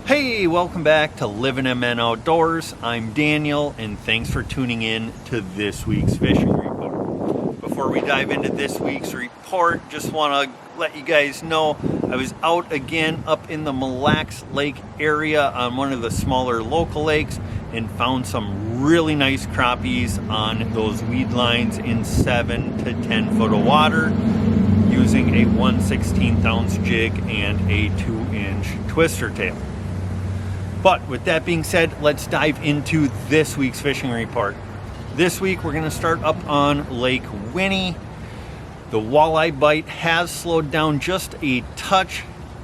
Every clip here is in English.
Hey, welcome back to Livin MN Outdoors. I'm Daniel, and thanks for tuning in to this week's fishing report. Before we dive into this week's report, just want to let you guys know I was out again up in the Mille Lacs Lake area on one of the smaller local lakes and found some really nice crappies on those weed lines in 7 to 10 foot of water using a 1/16 ounce jig and a 2-inch twister tail. But with that being said, let's dive into this week's fishing report. This week we're going to start up on Lake Winnie. The walleye bite has slowed down just a touch.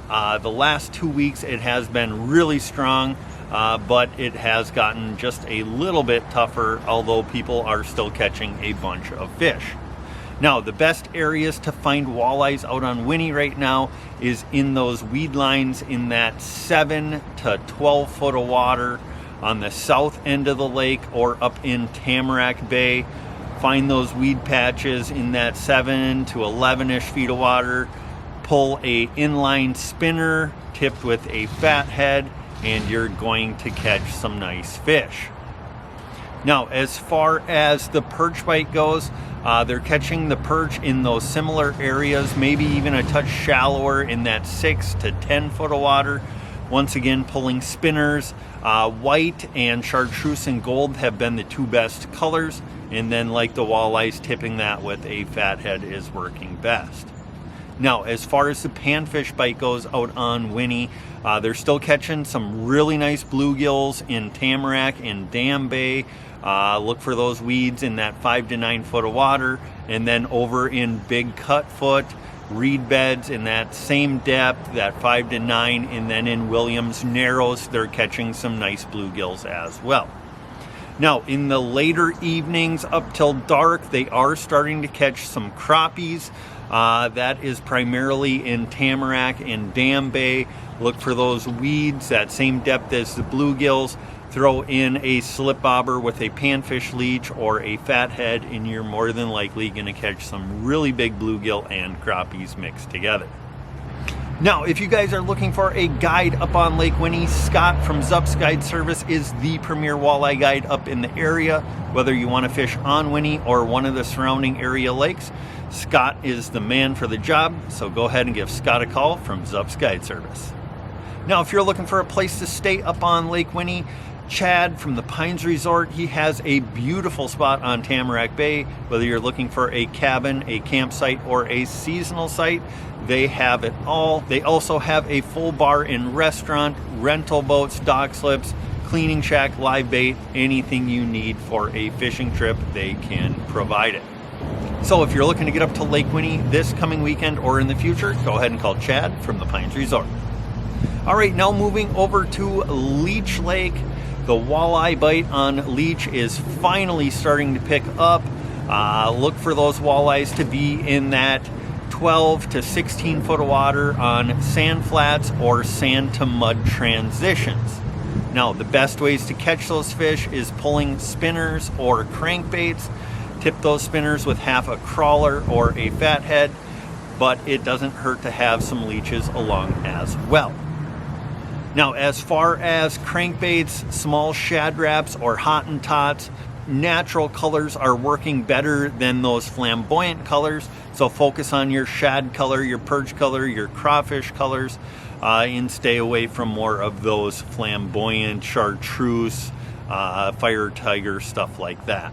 The last 2 weeks it has been really strong, but it has gotten just a little bit tougher, although people are still catching a bunch of fish. Now, the best areas to find walleyes out on Winnie right now is in those weed lines in that 7 to 12 foot of water on the south end of the lake or up in Tamarack Bay. Find those weed patches in that 7 to 11-ish feet of water. Pull a inline spinner tipped with a fat head and you're going to catch some nice fish. Now, as far as the perch bite goes, they're catching the perch in those similar areas, maybe even a touch shallower in that 6 to 10 foot of water. Once again, pulling spinners. White and chartreuse and gold have been the two best colors. And then, like the walleyes, tipping that with a fat head is working best. Now, as far as the panfish bite goes out on Winnie, they're still catching some really nice bluegills in Tamarack and Dam Bay. Look for those weeds in that 5 to 9 foot of water, and then over in Big Cutfoot, reed beds in that same depth, that 5 to 9, and then in Williams Narrows, they're catching some nice bluegills as well. Now, in the later evenings up till dark, they are starting to catch some crappies. That is primarily in Tamarack and Dam Bay. Look for those weeds, that same depth as the bluegills. Throw in a slip bobber with a panfish leech or a fat head, and you're more than likely going to catch some really big bluegill and crappies mixed together. Now, if you guys are looking for a guide up on Lake Winnie, Scott from zupsguideservice is the premier walleye guide up in the area. Whether you want to fish on Winnie or one of the surrounding area lakes, Scott is the man for the job, so go ahead and give Scott a call from zupsguideservice. Now, if you're looking for a place to stay up on Lake Winnie, Chad from the Pines Resort, he has a beautiful spot on Tamarack Bay. Whether you're looking for a cabin, a campsite, or a seasonal site, they have it all. They also have a full bar and restaurant, rental boats, dock slips, cleaning shack, live bait, anything you need for a fishing trip, they can provide it. So if you're looking to get up to Lake Winnie this coming weekend or in the future, go ahead and call Chad from the Pines Resort. All right, now moving over to Leech Lake. The walleye bite on Leech is finally starting to pick up. Look for those walleyes to be in that 12 to 16 foot of water on sand flats or sand to mud transitions. Now, the best ways to catch those fish is pulling spinners or crankbaits. Tip those spinners with half a crawler or a fat head, but it doesn't hurt to have some leeches along as well. Now, as far as crankbaits, small shad wraps or Hottentots, natural colors are working better than those flamboyant colors. So focus on your shad color, your perch color, your crawfish colors, and stay away from more of those flamboyant chartreuse, fire tiger, stuff like that.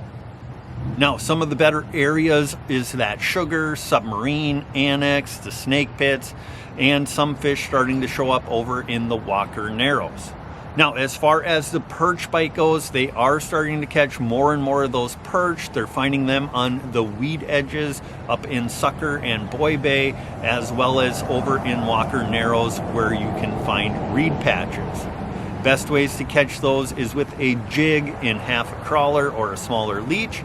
Now, some of the better areas is that Sugar, Submarine, Annex, the Snake Pits, and some fish starting to show up over in the Walker Narrows. Now, as far as the perch bite goes, they are starting to catch more and more of those perch. They're finding them on the weed edges up in Sucker and Boy Bay, as well as over in Walker Narrows where you can find reed patches. Best ways to catch those is with a jig in half a crawler or a smaller leech,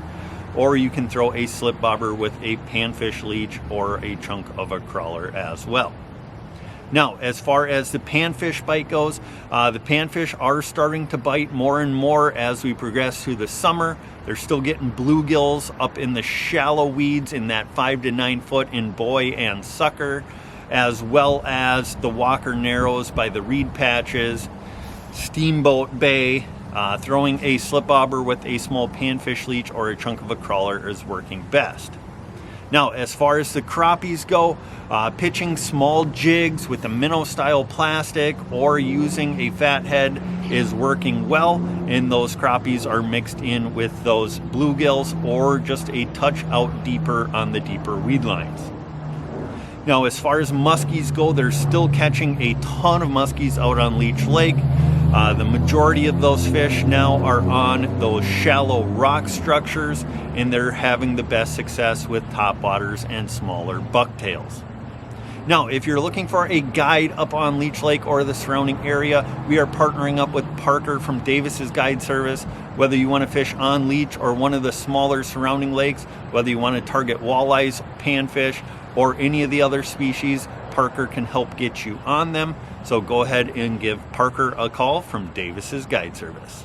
or you can throw a slip bobber with a panfish leech or a chunk of a crawler as well. Now, as far as the panfish bite goes, the panfish are starting to bite more and more as we progress through the summer. They're still getting bluegills up in the shallow weeds in that 5 to 9 foot in Boy and Sucker, as well as the Walker Narrows by the reed patches. Steamboat Bay, throwing a slip bobber with a small panfish leech or a chunk of a crawler is working best. Now, as far as the crappies go, pitching small jigs with a minnow style plastic or using a fathead is working well, and those crappies are mixed in with those bluegills or just a touch out deeper on the deeper weed lines. Now, as far as muskies go, they're still catching a ton of muskies out on Leech Lake. The majority of those fish now are on those shallow rock structures, and they're having the best success with topwaters and smaller bucktails. Now, if you're looking for a guide up on Leech Lake or the surrounding area, we are partnering up with Parker from Davis's Guide Service. Whether you want to fish on Leech or one of the smaller surrounding lakes, whether you want to target walleyes, panfish, or any of the other species, Parker can help get you on them. So go ahead and give Parker a call from Davis's Guide Service.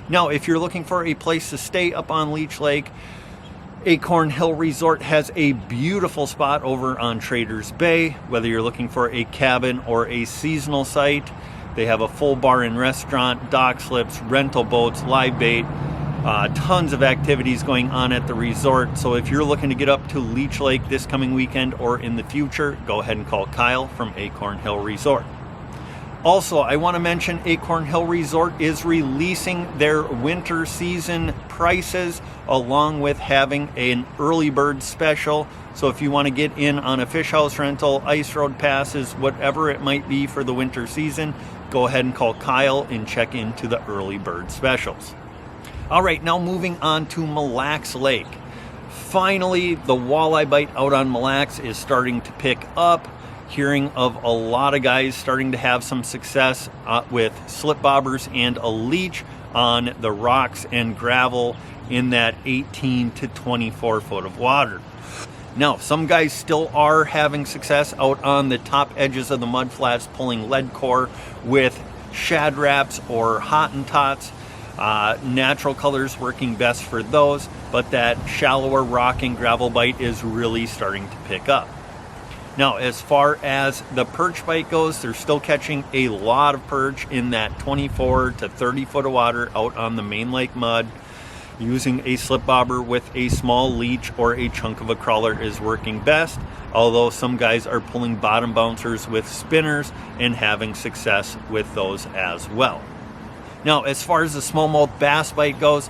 Now, if you're looking for a place to stay up on Leech Lake, Acorn Hill Resort has a beautiful spot over on Traders Bay. Whether you're looking for a cabin or a seasonal site, they have a full bar and restaurant, dock slips, rental boats, live bait, tons of activities going on at the resort. So if you're looking to get up to Leech Lake this coming weekend or in the future, go ahead and call Kyle from Acorn Hill Resort. Also, I want to mention Acorn Hill Resort is releasing their winter season prices along with having an early bird special. So if you want to get in on a fish house rental, ice road passes, whatever it might be for the winter season, go ahead and call Kyle and check into the early bird specials. All right, now moving on to Mille Lacs Lake. Finally, the walleye bite out on Mille Lacs is starting to pick up. Hearing of a lot of guys starting to have some success with slip bobbers and a leech on the rocks and gravel in that 18 to 24 foot of water. Now, some guys still are having success out on the top edges of the mud flats pulling lead core with shad wraps or Hottentots. Natural colors working best for those, but that shallower rock and gravel bite is really starting to pick up. Now, as far as the perch bite goes, they're still catching a lot of perch in that 24 to 30 foot of water out on the main lake mud. Using a slip bobber with a small leech or a chunk of a crawler is working best, although some guys are pulling bottom bouncers with spinners and having success with those as well. Now, as far as the smallmouth bass bite goes,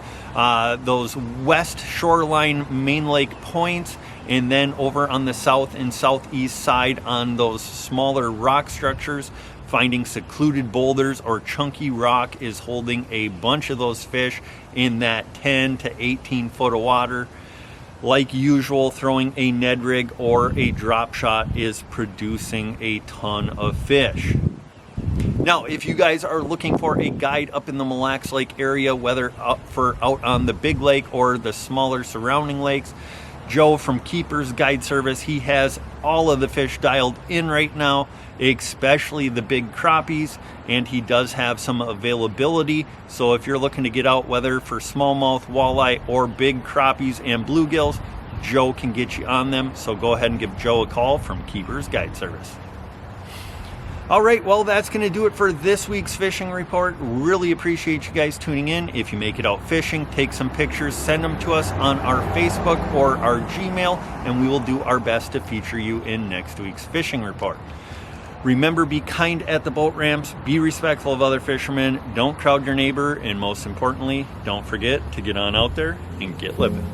those west shoreline main lake points, and then over on the south and southeast side on those smaller rock structures, finding secluded boulders or chunky rock is holding a bunch of those fish in that 10 to 18 foot of water. Like usual, throwing a Ned rig or a drop shot is producing a ton of fish. Now, if you guys are looking for a guide up in the Mille Lacs Lake area, whether out on the big lake or the smaller surrounding lakes, Joe from Keeper's Guide Service, he has all of the fish dialed in right now, especially the big crappies, and he does have some availability. So if you're looking to get out, whether for smallmouth, walleye, or big crappies and bluegills, Joe can get you on them. So go ahead and give Joe a call from Keeper's Guide Service. All right, well, that's going to do it for this week's fishing report. Really appreciate you guys tuning in. If you make it out fishing, take some pictures, send them to us on our Facebook or our Gmail, and we will do our best to feature you in next week's fishing report. Remember, be kind at the boat ramps, be respectful of other fishermen, don't crowd your neighbor, and most importantly, don't forget to get on out there and get living.